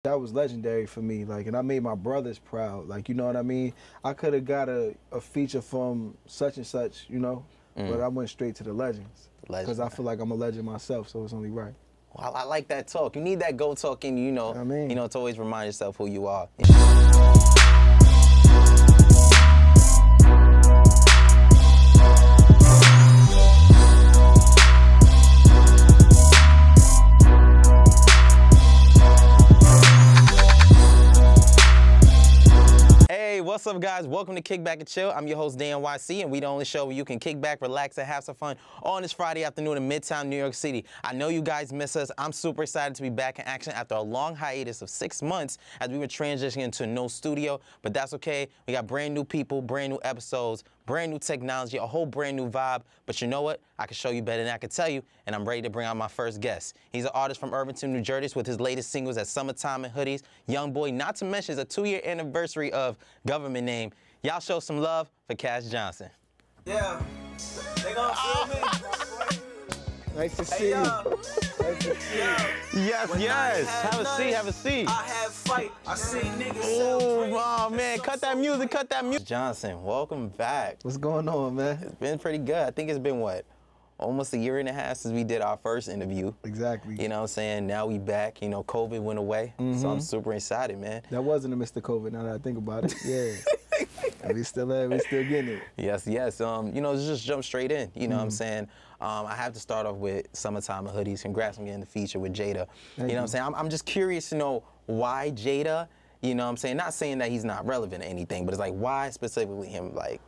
That was legendary for me, like, and I made my brothers proud, like, you know what I mean? I could have got a feature from such and such, you know, but I went straight to the legends. Because I feel like I'm a legend myself, so it's only right. Well, I like that talk. You need that go talk in you, you know, to always remind yourself who you are. What's up, guys? Welcome to Kick Back and Chill. I'm your host, DNYC, and we the only show where you can kick back, relax, and have some fun on this Friday afternoon in Midtown, New York City. I know you guys miss us. I'm super excited to be back in action after a long hiatus of 6 months as we were transitioning into a no studio, but that's okay. We got brand new people, brand new episodes, brand new technology, a whole brand new vibe. But you know what? I can show you better than I can tell you, and I'm ready to bring out my first guest. He's an artist from Irvington, New Jersey, with his latest singles at Summertime and Hoodies, Young Boy, not to mention it's a 2-year anniversary of Government Name. Y'all show some love for Cash Johnson. Yeah, they gonna feel me. Nice to see you. Nice to see you. Yes. Have a seat, have a seat. I have fight. I see niggas. Oh, man, cut that music, cut that music. Johnson, welcome back. What's going on, man? It's been pretty good. I think it's been, what, almost a year and a half since we did our first interview. Exactly. You know what I'm saying? Now we back. You know, COVID went away. So I'm super excited, man. That wasn't a Mr. COVID now that I think about it. Yeah. We still getting it. Yes. You know, just jump straight in. You know what I'm saying? I have to start off with Summertime and Hoodies. Congrats on getting the feature with Jada. You know what I'm saying? I'm just curious to know why Jada, you know what I'm saying? Not saying that he's not relevant or anything, but it's like, why specifically him? Like,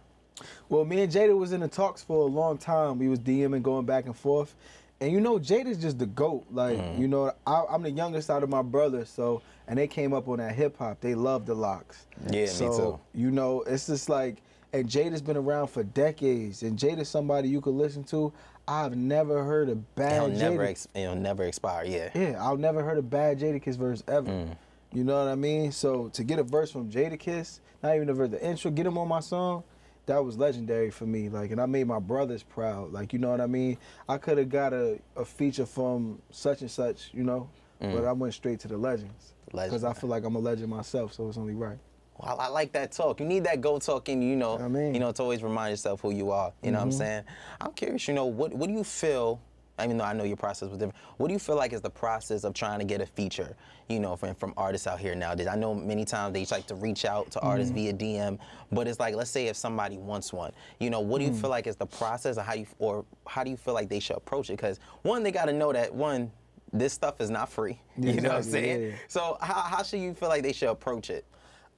well, me and Jada was in the talks for a long time. We was DMing, going back and forth. And you know, Jada's just the GOAT. Like, you know, I'm the youngest out of my brothers, so, and they came up on that hip hop. They love the locks. Yeah, so, me too. You know, it's just like, and Jada's been around for decades, and Jada's somebody you could listen to. I've never heard a bad It'll never expire, yeah. Yeah, I've never heard a bad Jadakiss verse ever. You know what I mean? So to get a verse from Jadakiss, not even a verse, the intro, get him on my song, that was legendary for me. Like, and I made my brothers proud. Like, you know what I mean? I could have got a feature from such and such, you know, but I went straight to the legends. Because I feel like I'm a legend myself, so it's only right. Well, I like that talk. You need that go talk in you, know, to always remind yourself who you are. You know what I'm saying? I'm curious, you know, what do you feel, even though I know your process was different, what do you feel like is the process of trying to get a feature, you know, from artists out here nowadays? I know many times they like to reach out to artists via DM, but it's like, let's say if somebody wants one, you know, what do you feel like is the process, or how do you feel like they should approach it? Because one, they got to know that, one, this stuff is not free. You know what I'm saying? Yeah. So how should you feel like they should approach it?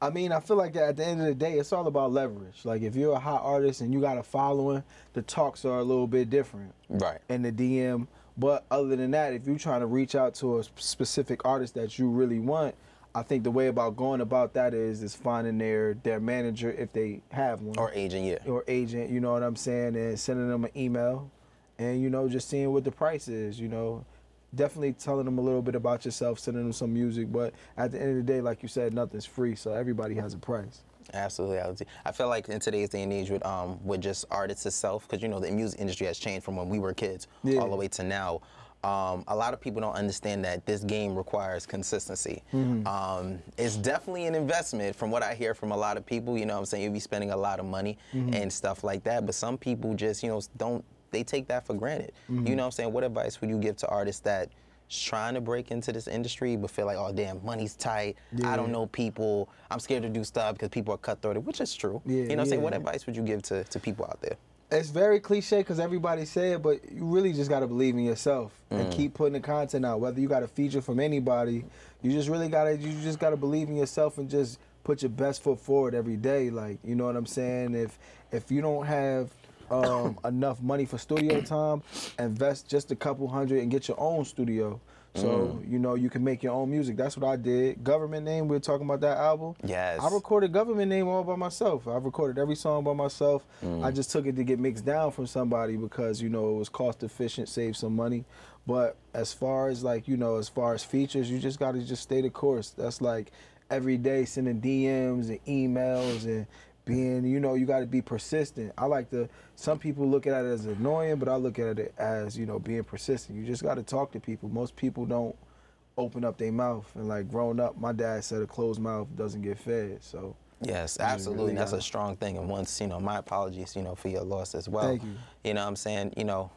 I mean, I feel like at the end of the day, it's all about leverage. Like, if you're a hot artist and you got a following, the talks are a little bit different. Right. In the DM. But other than that, if you're trying to reach out to a specific artist that you really want, I think the way about going about that is finding their manager, if they have one. Or agent, yeah. Or agent, you know what I'm saying, and sending them an email and, you know, just seeing what the price is, you know. Definitely telling them a little bit about yourself, sending them some music, but at the end of the day, like you said, nothing's free, so everybody has a price. Absolutely. I feel like in today's day and age with just artists itself, because, you know, the music industry has changed from when we were kids all the way to now. A lot of people don't understand that this game requires consistency. It's definitely an investment from what I hear from a lot of people. You know what I'm saying? You'll be spending a lot of money and stuff like that, but some people just, you know, they take that for granted. You know what I'm saying? What advice would you give to artists that's trying to break into this industry but feel like, oh, damn, money's tight, I don't know people, I'm scared to do stuff because people are cutthroat, which is true. You know what I'm saying? What advice would you give to people out there? It's very cliche because everybody say it, but you really just got to believe in yourself and keep putting the content out. Whether you got a feature from anybody, you just got to believe in yourself and just put your best foot forward every day. Like, you know what I'm saying? If you don't have enough money for studio time, invest just a couple hundred and get your own studio. So, you know, you can make your own music. That's what I did. Government Name, we were talking about that album. Yes. I recorded Government Name all by myself. I recorded every song by myself. I just took it to get mixed down from somebody because, you know, it was cost efficient, save some money. But as far as, like, you know, as far as features, you just got to just stay the course. That's like every day sending DMs and emails and being, you know, you got to be persistent. Some people look at it as annoying, but I look at it as, you know, being persistent. You just got to talk to people. Most people don't open up their mouth. And like growing up, my dad said a closed mouth doesn't get fed. So yes, absolutely. Really that's a strong thing. And once, my apologies, for your loss as well. Thank you. You know what I'm saying?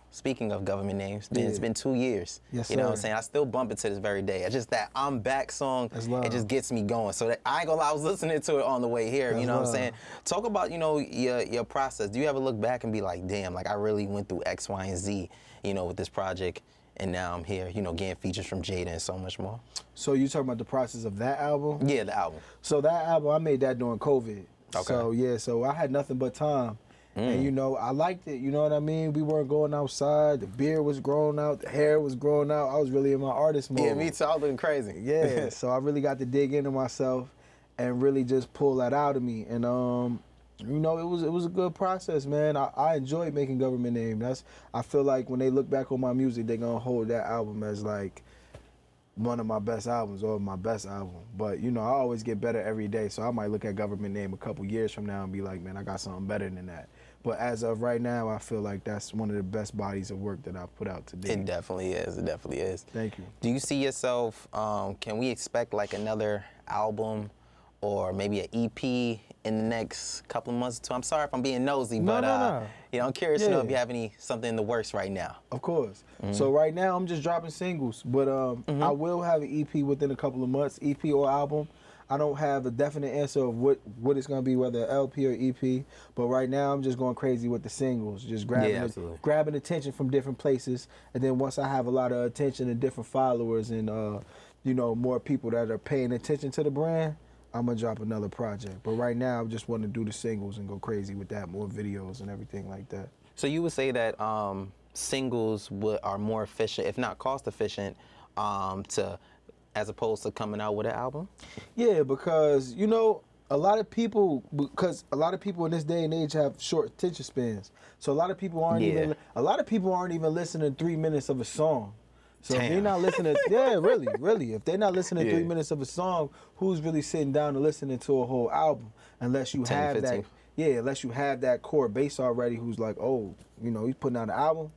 Speaking of government names, it's been 2 years. Yes, you know what I'm saying? I still bump it to this very day. It's just that I'm Back song, it just gets me going. So that, I ain't gonna lie, I was listening to it on the way here, you know what I'm saying? Talk about, your process. Do you ever look back and be like, damn, like I really went through X, Y, and Z, with this project, and now I'm here, getting features from Jada and so much more? So you talking about the process of that album? Yeah, the album. So that album, I made that during COVID. Okay. So yeah, so I had nothing but time. And I liked it, you know what I mean? We weren't going outside, the beard was growing out, the hair was growing out. I was really in my artist mode. Yeah, me too, I was looking crazy. Yeah, so I really got to dig into myself and really just pull that out of me. And it was a good process, man. I enjoyed making Government Name. I feel like when they look back on my music, they're gonna hold that album as like one of my best albums or my best album. But I always get better every day, so I might look at Government Name a couple years from now and be like, man, I got something better than that. But as of right now, I feel like that's one of the best bodies of work that I've put out today. It definitely is. It definitely is. Thank you. Do you see yourself, can we expect like another album or maybe an EP in the next couple of months or two? I'm sorry if I'm being nosy, but I'm curious to know if you have something in the works right now. Of course. So right now I'm just dropping singles, but I will have an EP within a couple of months, EP or album. I don't have a definite answer of what it's gonna be, whether LP or EP. But right now I'm just going crazy with the singles, just grabbing attention from different places, and then once I have a lot of attention and different followers and more people that are paying attention to the brand, I'm gonna drop another project. But right now I just want to do the singles and go crazy with that, more videos and everything like that. So you would say that singles are more efficient, if not cost efficient, as opposed to coming out with an album? Yeah, because a lot of people in this day and age have short attention spans. So a lot of people aren't even listening to 3 minutes of a song. So if they're not listening, really, if they're not listening to 3 minutes of a song, who's really sitting down and listening to a whole album? Unless you have that, unless you have that core base already, who's like, oh, he's putting out an album,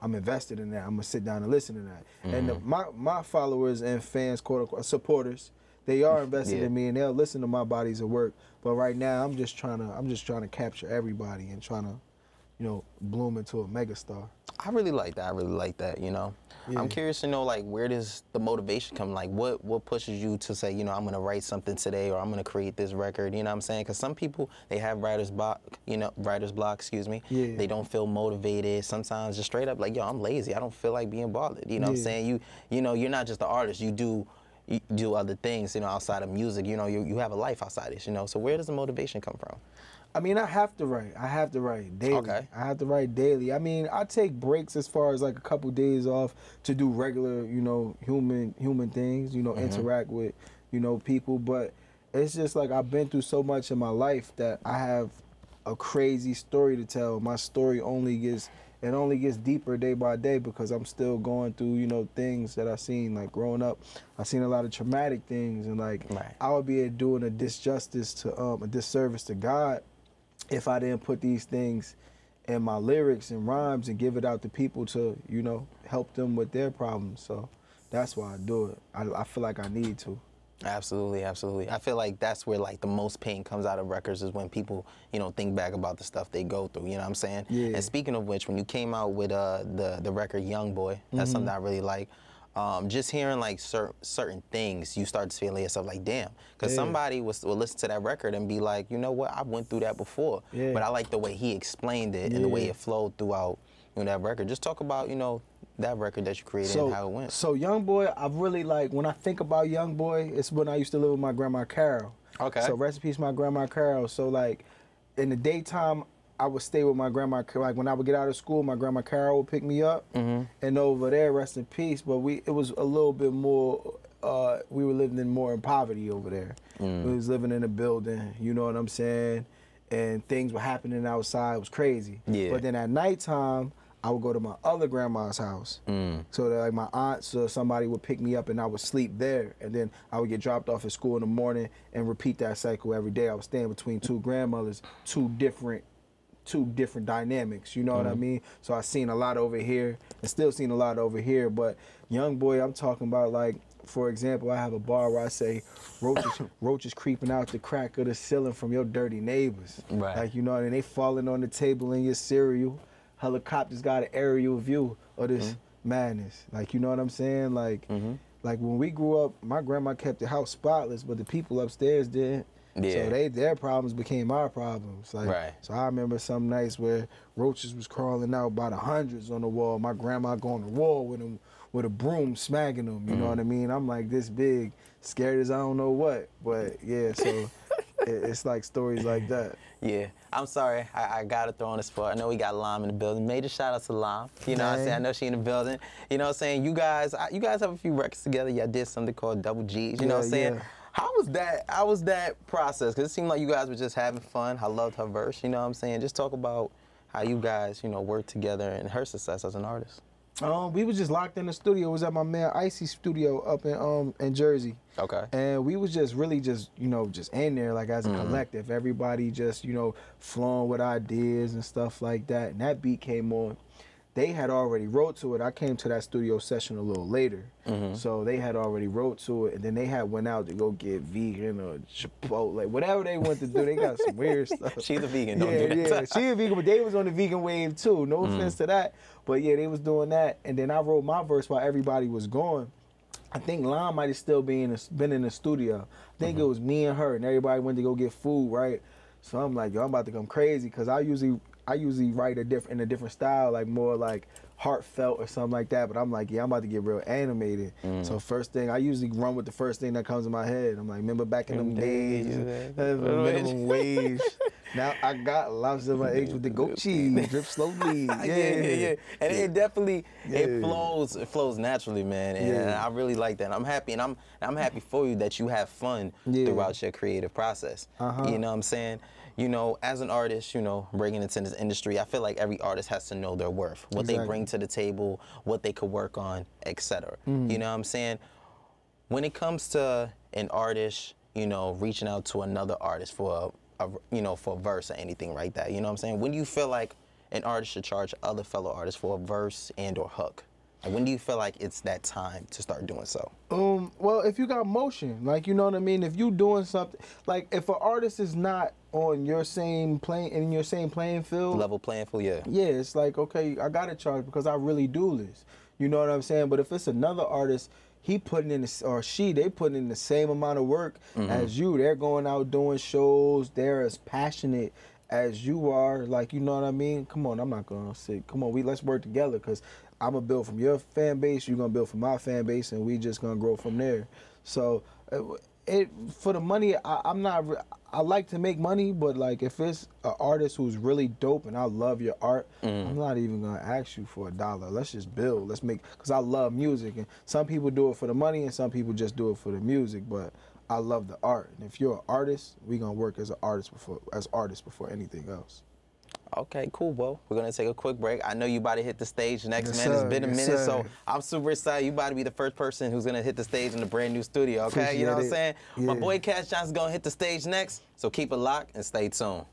I'm invested in that. I'm gonna sit down and listen to that. And my followers and fans, quote unquote, supporters, they are invested in me and they'll listen to my bodies of work. But right now, I'm just trying to capture everybody and trying to, bloom into a megastar. I really like that. I'm curious to know, like, where does the motivation come? Like, what pushes you to say, I'm going to write something today, or I'm going to create this record, you know what I'm saying? Because some people, they have writer's block, excuse me. Yeah. They don't feel motivated. Sometimes just straight up like, yo, I'm lazy. I don't feel like being bothered. You know what I'm saying? You're not just an artist. You do other things, outside of music. You have a life outside this, So where does the motivation come from? I mean, I have to write daily. Okay. I have to write daily. I mean, I take breaks as far as like a couple days off to do regular, human things, interact with, people. But it's just like I've been through so much in my life that I have a crazy story to tell. My story only gets deeper day by day because I'm still going through, things that I've seen. Like growing up, I've seen a lot of traumatic things, and like I would be doing a disservice to God if I didn't put these things in my lyrics and rhymes and give it out to people to, help them with their problems. So that's why I do it. I feel like I need to. Absolutely, absolutely. I feel like that's where like the most pain comes out of records is when people, think back about the stuff they go through, you know what I'm saying? Yeah. And speaking of which, when you came out with the record Young Boy, that's something I really like. Just hearing like certain things, you start to feel yourself like, damn. Because somebody will listen to that record and be like, you know what, I went through that before. Yeah. But I like the way he explained it and the way it flowed throughout that record. Just talk about, that record that you created and how it went. So Young Boy, I really like, when I think about Young Boy, it's when I used to live with my grandma Carol. Okay. So rest in peace, my grandma Carol. So like in the daytime, I would stay with my grandma. Like when I would get out of school, my grandma Carol would pick me up, and over there, rest in peace. But it was a little bit more. We were living more in poverty over there. We was living in a building, you know what I'm saying, and things were happening outside. It was crazy. Yeah. But then at nighttime, I would go to my other grandma's house. So that like my aunts or somebody would pick me up and I would sleep there. And then I would get dropped off at school in the morning and repeat that cycle every day. I was staying between two grandmothers, two different dynamics, you know what I mean? So I seen a lot over here and still seen a lot over here. But Young Boy, I'm talking about like for example, I have a bar where I say, roaches creeping out the crack of the ceiling from your dirty neighbors. Right. Like, you know, and they falling on the table in your cereal. Helicopters got an aerial view of this madness. Like, you know what I'm saying? Like, like when we grew up, my grandma kept the house spotless, but the people upstairs didn't. Yeah. So their problems became our problems. Like, right. So I remember some nights where roaches was crawling out by the hundreds on the wall. My grandma going to war with them with a broom, smacking them. You know what I mean? I'm like this big, scared as I don't know what. But yeah, so it's like stories like that. Yeah, I'm sorry. I got to throw on the spot. I know we got Lime in the building. Major shout out to Lime. You know what I'm saying? I know she in the building. You know what I'm saying? You guys have a few records together. Y'all did something called Double G's. You know what I'm saying? Yeah. How was that process? Because it seemed like you guys were just having fun. I loved her verse. You know what I'm saying? Just talk about how you guys, you know, work together and her success as an artist. We was just locked in the studio. It was at my man Icy's studio up in Jersey. Okay. And we was just really just, you know, just in there like as a collective. Everybody just, you know, flowing with ideas and stuff like that. And that beat came on. They had already wrote to it. I came to that studio session a little later. So they had already wrote to it, and then they had went out to go get vegan or Chipotle, whatever they went to do. They got some weird stuff. She's a vegan, don't do that. Yeah, she a vegan, but they was on the vegan wave too. No offense to that. But yeah, they was doing that. And then I wrote my verse while everybody was going. I think Lon might have still been in the studio. I think it was me and her, and everybody went to go get food, right? So I'm like, yo, I'm about to come crazy, because I usually write in a different style, like more like heartfelt or something like that. But I'm like, yeah, I'm about to get real animated. So first thing, I usually run with the first thing that comes in my head. I'm like, remember back in them days, minimum wage. Now I got lobsters in my eggs with the goat cheese, drip slowly. Yeah. And it definitely it flows naturally, man. And I really like that. I'm happy, and I'm happy for you that you have fun throughout your creative process. You know what I'm saying? You know, as an artist, you know, breaking into this industry, I feel like every artist has to know their worth, what they bring to the table, what they could work on, etc. You know what I'm saying? When it comes to an artist, you know, reaching out to another artist for a verse or anything like that, you know what I'm saying? When do you feel like an artist should charge other fellow artists for a verse and or hook? Like, when do you feel like it's that time to start doing so? Well, if you got motion, like, you know what I mean? If you doing something, like if an artist is not on your same playing field. Level playing field, yeah. Yeah, it's like, okay, I gotta charge because I really do this. You know what I'm saying? But if it's another artist, they putting in the same amount of work as you. They're going out doing shows. They're as passionate as you are. Like, you know what I mean? Come on, I'm not gonna say, come on, let's work together, because I'm gonna build from your fan base, you're gonna build from my fan base, and we just gonna grow from there. So for the money, I like to make money, but like if it's an artist who's really dope and I love your art, I'm not even gonna ask you for $1. Let's just build. Let's make, because I love music, and some people do it for the money and some people just do it for the music, but I love the art. And if you're an artist, we gonna work as artists before anything else. Okay, cool, bro. We're gonna take a quick break. I know you about to hit the stage next, man. It's been a minute, so I'm super excited. You about to be the first person who's gonna hit the stage in the brand new studio, okay? You know what I'm saying? My boy Cash Johnson's gonna hit the stage next, so keep it locked and stay tuned.